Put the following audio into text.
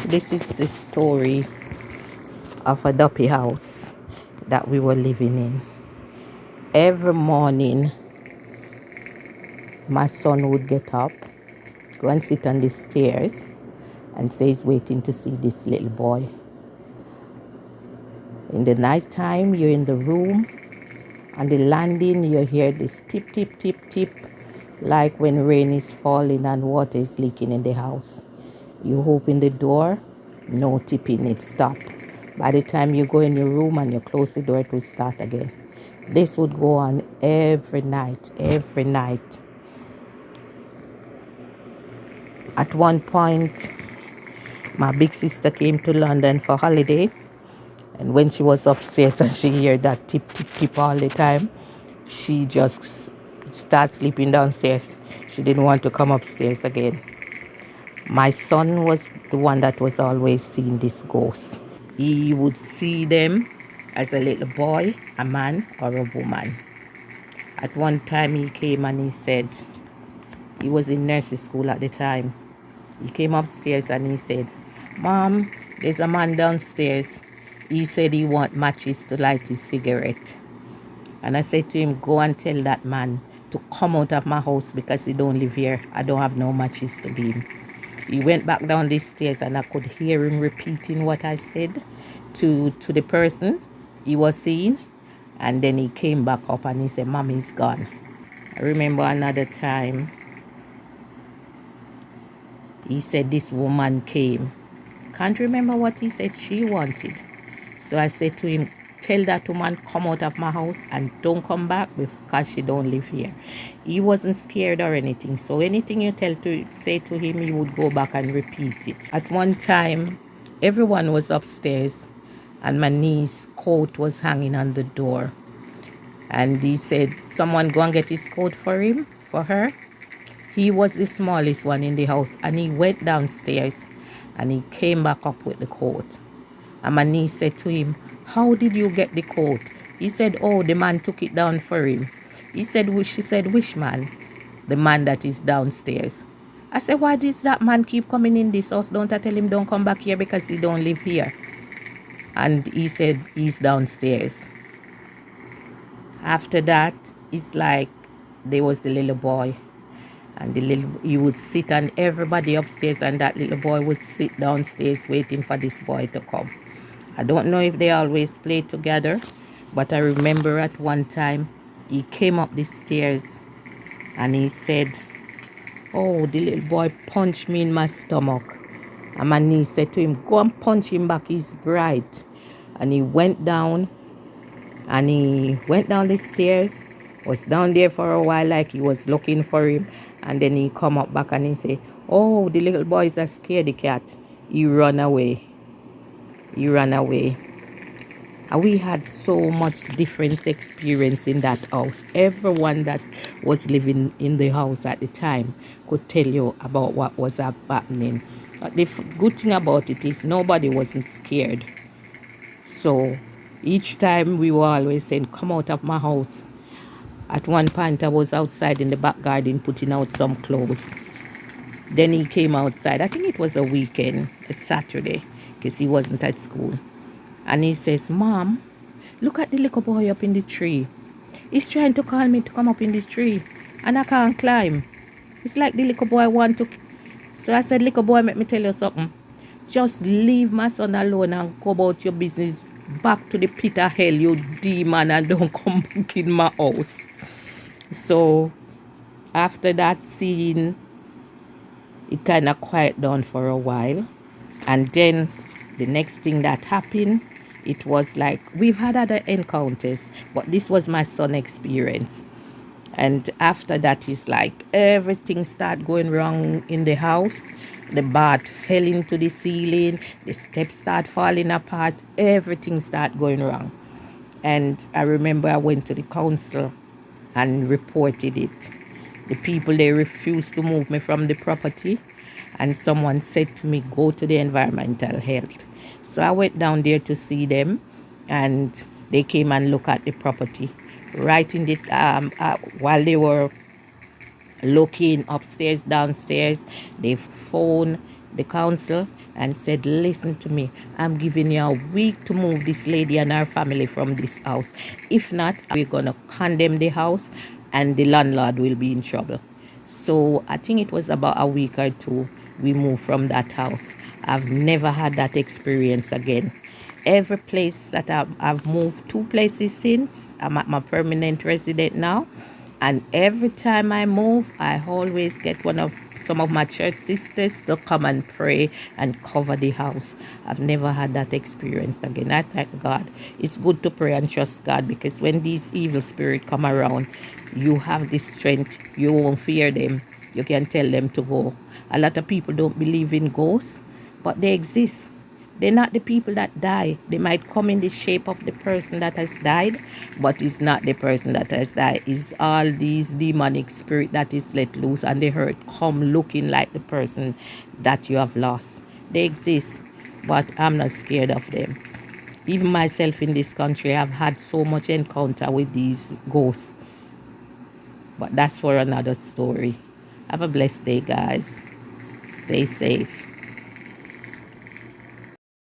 This is the story of a Duppy house that we were living in. Every morning, my son would get up, go and sit on the stairs, and say he's waiting to see this little boy. In the night time, you're in the room. On the landing, you hear this tip, tip, tip, tip, like when rain is falling and water is leaking in the house. You open the door, no tipping, it stop. By the time you go in your room and you close the door, it will start again. This would go on every night, every night. At one point, my big sister came to London for holiday, and when she was upstairs and she heard that tip, tip, tip all the time, she just started sleeping downstairs. She didn't want to come upstairs again. My son was the one that was always seeing this ghost. He would see them as a little boy, a man, or a woman. At one time he came and he said, he was in nursing school at the time. He came upstairs and he said, "Mom, there's a man downstairs. He said he want matches to light his cigarette." And I said to him, "Go and tell that man to come out of my house because he don't live here. I don't have no matches to give him." He went back down the stairs and I could hear him repeating what I said to the person he was seeing. And then he came back up and he said, "Mommy's gone." I remember another time he said this woman came. Can't remember what he said she wanted. So I said to him, "Tell that woman come out of my house and don't come back because she don't live here." He wasn't scared or anything. So anything you say to him, he would go back and repeat it. At one time, everyone was upstairs and my niece's coat was hanging on the door. And he said, "Someone go and get his coat for him, for her." He was the smallest one in the house and he went downstairs and he came back up with the coat. And my niece said to him, "How did you get the coat?" He said, "Oh, the man took it down for him." She said, "Which man?" "The man that is downstairs." I said, "Why does that man keep coming in this house? Don't I tell him don't come back here because he don't live here?" And he said, "He's downstairs." After that, it's like there was the little boy. And he would sit and everybody upstairs and that little boy would sit downstairs waiting for this boy to come. I don't know if they always played together, but I remember at one time he came up the stairs and he said, "Oh, the little boy punched me in my stomach." And my niece said to him, "Go and punch him back, he's bright." And he went down the stairs, was down there for a while like he was looking for him, and then he come up back and he say, "Oh, the little boy is a scaredy cat." He ran away. And we had so much different experience in that house. Everyone that was living in the house at the time could tell you about what was happening. But the good thing about it is nobody wasn't scared. So each time we were always saying, "Come out of my house." At one point I was outside in the back garden putting out some clothes. Then he came outside. I think it was a weekend, a Saturday, because he wasn't at school. And he says, "Mom, look at the little boy up in the tree. He's trying to call me to come up in the tree. And I can't climb. It's like the little boy want to..." So I said, "Little boy, let me tell you something. Just leave my son alone and go about your business. Back to the pit of hell, you demon, and don't come back in my house." So after that scene, it kind of quiet down for a while. And then the next thing that happened, it was like, we've had other encounters, but this was my son's experience. And after that, it's like everything started going wrong in the house. The bath fell into the ceiling. The steps started falling apart. Everything started going wrong. And I remember I went to the council and reported it. The people, they refused to move me from the property. And someone said to me, "Go to the environmental health." So I went down there to see them. And they came and looked at the property. Right in the while they were looking upstairs, downstairs, they found the council and said, listen to me, I'm giving you a week to move this lady and her family from this house. If not, we're going to condemn the house and the landlord will be in trouble. So I think it was about a week or two we moved from that house. I've never had that experience again. Every place that I've moved, 2 places since, I'm at my permanent resident now. And every time I move, I always get some of my church sisters to come and pray and cover the house. I've never had that experience again. I thank God. It's good to pray and trust God, because when these evil spirits come around, you have the strength. You won't fear them. You can tell them to go. A lot of people don't believe in ghosts, but they exist. They're not the people that die. They might come in the shape of the person that has died, but it's not the person that has died. It's all these demonic spirit that is let loose, and they hurt come looking like the person that you have lost. They exist, but I'm not scared of them. Even myself in this country, I've had so much encounter with these ghosts. But that's for another story. Have a blessed day, guys. Stay safe.